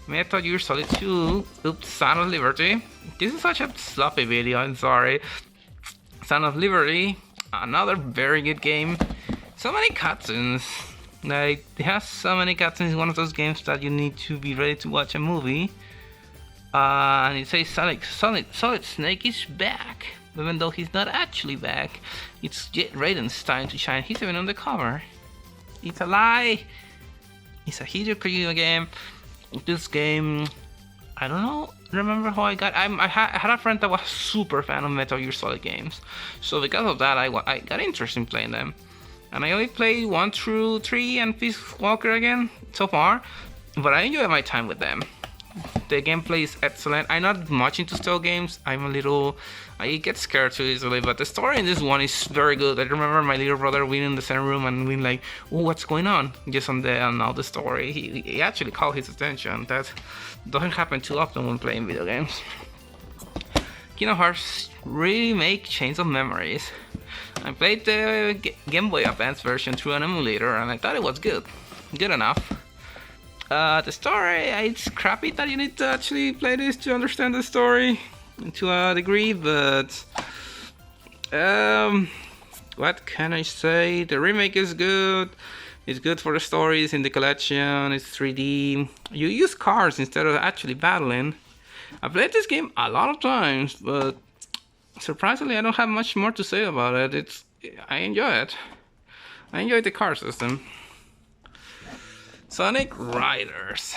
Metal Gear Solid 2, oops, Son of Liberty. This is such a sloppy video, I'm sorry. Son of Liberty, another very good game. So many cutscenes. Like, it has so many cutscenes. It's one of those games that you need to be ready to watch a movie. And it says Solid Snake is back. Even though he's not actually back. It's Jet Raiden's time to shine. He's even on the cover. It's a lie. It's a Hideo Kojima game. This game, I don't know, remember how I got. I had a friend that was a super fan of Metal Gear Solid games, so because of that, I got interested in playing them. And I only played 1 through 3 and Peace Walker again so far, but I enjoy my time with them. The gameplay is excellent. I'm not much into stealth games. I get scared too easily, but the story in this one is very good. I remember my little brother being in the same room and being like, "Oh, what's going on?" Just on the story. He actually called his attention. That doesn't happen too often when playing video games. Kingdom Hearts Remake Chains of Memories. I played the Game Boy Advance version through an emulator and I thought it was good enough. The story, it's crappy that you need to actually play this to understand the story to a degree, but what can I say? The remake is good. It's good for the stories in the collection. It's 3D. You use cars instead of actually battling. I played this game a lot of times, but surprisingly I don't have much more to say about it. I enjoy it. I enjoy the car system. Sonic Riders.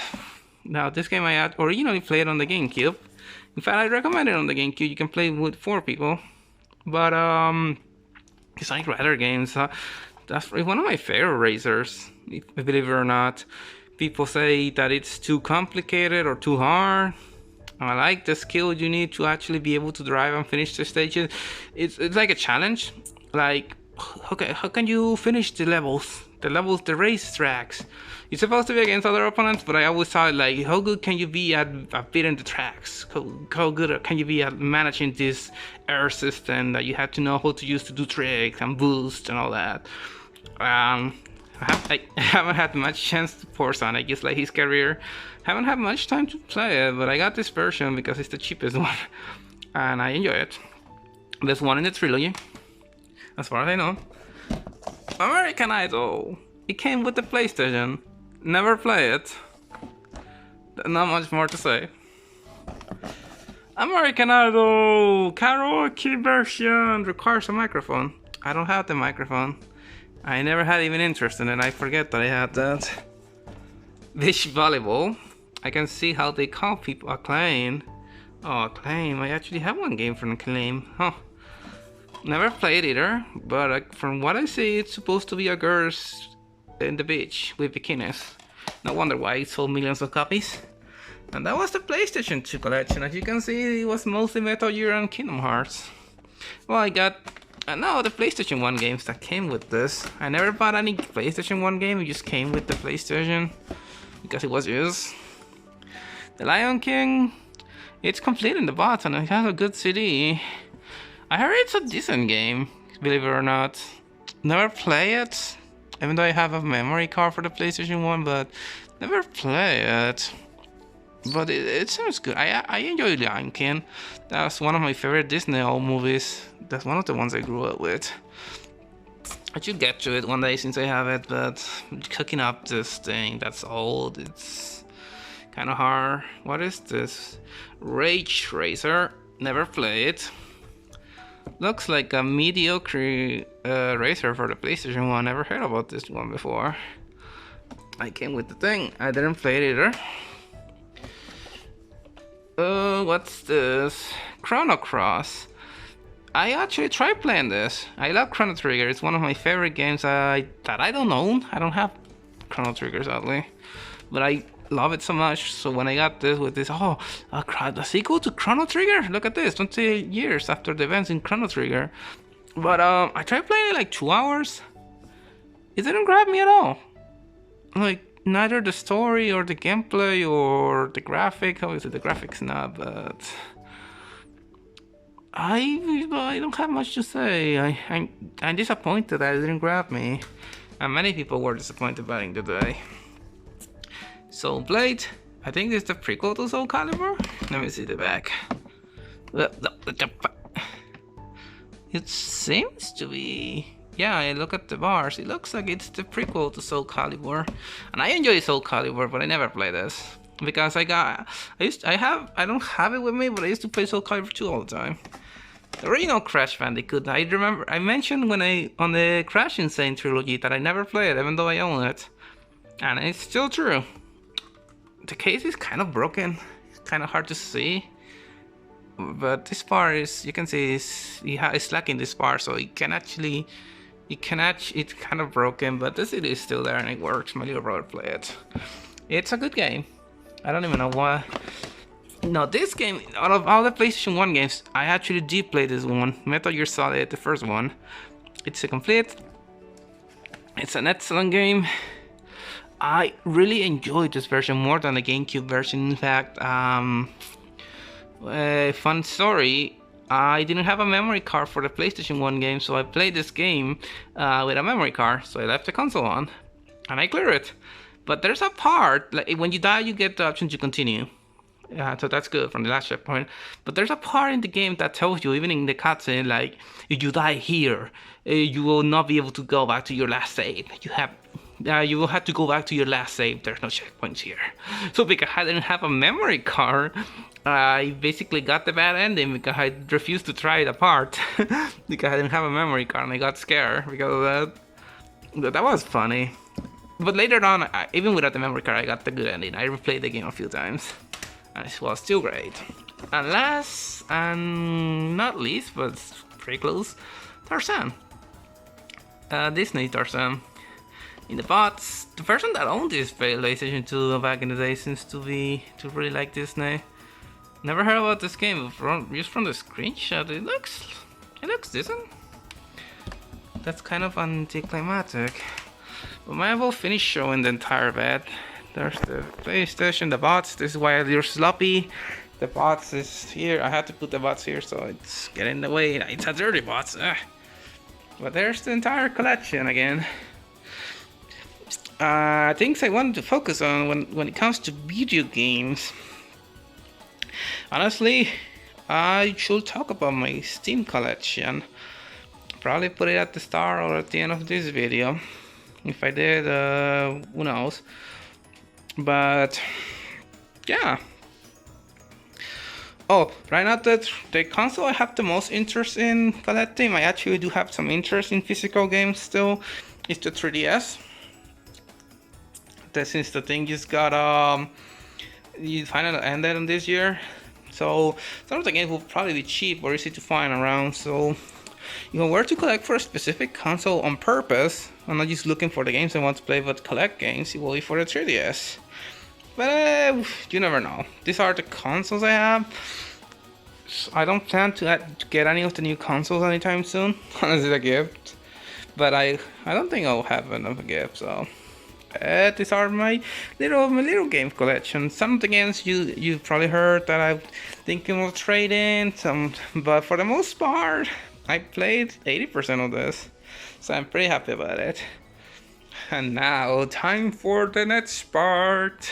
Now this game I had originally played on the GameCube. In fact, I recommend it on the GameCube. You can play with 4 people. But the Sonic Rider games, that's one of my favorite racers, believe it or not. People say that it's too complicated or too hard. I like the skill you need to actually be able to drive and finish the stages. It's like a challenge. Like, okay, how can you finish the race tracks? You're supposed to be against other opponents, but I always thought, like, how good can you be at beating the tracks? How good can you be at managing this air system that you have to know how to use to do tricks and boost and all that? I haven't had much chance to pour Sonic, just like his career. Haven't had much time to play it, but I got this version because it's the cheapest one, and I enjoy it. There's one in the trilogy, as far as I know. American Idol. It came with the PlayStation. Never play it. Not much more to say. American Idol karaoke version requires a microphone. I don't have the microphone. I never had even interest in it. I forget that I had that. Beach volleyball. I can see how they call people Acclaim. Oh, Acclaim. I actually have one game from Acclaim. Huh. Never played either, but from what I see, it's supposed to be a girls in the beach with bikinis. No wonder why it sold millions of copies. And that was the PlayStation 2 collection. As you can see, it was mostly Metal Gear and Kingdom Hearts. Well, I got no, the PlayStation 1 games that came with this. I never bought any PlayStation 1 game, it just came with the PlayStation because it was used. The Lion King, it's complete in the box and it has a good CD. I heard it's a decent game, believe it or not. Never play it, even though I have a memory card for the PlayStation 1, but never play it. But it sounds good. I enjoy Lion King. That's one of my favorite Disney old movies. That's one of the ones I grew up with. I should get to it one day since I have it, but cooking up this thing that's old, it's kind of hard. What is this? Rage Racer. Never play it. Looks like a mediocre racer for the PlayStation 1. Never heard about this one before. I came with the thing. I didn't play it either. What's this? Chrono Cross. I actually tried playing this. I love Chrono Trigger. It's one of my favorite games that I don't own. I don't have Chrono Trigger, sadly. But I love it so much. So when I got this with this, a sequel to Chrono Trigger? Look at this, 20 years after the events in Chrono Trigger. But I tried playing it like 2 hours. It didn't grab me at all. Like, neither the story or the gameplay or the graphic. Obviously the graphics not, but I don't have much to say. I'm disappointed that it didn't grab me. And many people were disappointed back in the day. Soul Blade. I think this is the prequel to Soul Calibur. Let me see the back. It seems to be. Yeah, I look at the bars. It looks like it's the prequel to Soul Calibur, and I enjoy Soul Calibur, but I never play this because I don't have it with me, but I used to play Soul Calibur 2 all the time. The original Crash Bandicoot. I remember I mentioned on the Crash Insane trilogy that I never played, even though I own it, and it's still true. The case is kind of broken. It's kind of hard to see. But this bar is, you can see, it's lacking this bar, so it's kind of broken, but the CD is still there and it works. My little brother played it. It's a good game. I don't even know why. No, this game, out of all the PlayStation 1 games, I actually did play this one. Metal Gear Solid, the first one. It's a complete. It's an excellent game. I really enjoyed this version more than the GameCube version. In fact, fun story. I didn't have a memory card for the PlayStation 1 game, so I played this game with a memory card. So I left the console on, and I cleared it. But there's a part, like when you die, you get the option to continue. So that's good from the last checkpoint. But there's a part in the game that tells you, even in the cutscene, like if you die here, you will not be able to go back to your last save. You will have to go back to your last save. There's no checkpoints here. So because I didn't have a memory card, I basically got the bad ending because I refused to try it apart because I didn't have a memory card and I got scared because of that. That was funny. But later on, even without the memory card, I got the good ending. I replayed the game a few times and it was still great. And last and not least, but pretty close, Tarzan. Disney Tarzan. In the box, the person that owned this PlayStation 2 back in the day seems to really like Disney. Never heard about this game, but just from the screenshot, it looks decent. That's kind of anticlimactic. But might as well finish showing the entire bed. There's the PlayStation, the box. This is why they're sloppy. The box is here. I had to put the box here, so it's getting in the way. It's a dirty box. But there's the entire collection again. Things I wanted to focus on when it comes to video games. Honestly, I should talk about my Steam collection. Probably put it at the start or at the end of this video. If I did, who knows. But yeah. Oh, right now the console I have the most interest in collecting. I actually do have some interest in physical games still. is the 3DS. Since the thing just got you finally ended on this year, so some of the games will probably be cheap or easy to find around. So you know where to collect for a specific console on purpose. I'm not just looking for the games I want to play, but collect games. It will be for the 3DS. But you never know. These are the consoles I have. I don't plan to get any of the new consoles anytime soon, unless it's a gift. But I don't think I'll have enough gift. So these are my little game collection. Some of the games you probably heard that I'm thinking of trading. But for the most part, I played 80% of this, so I'm pretty happy about it. And now, time for the next part.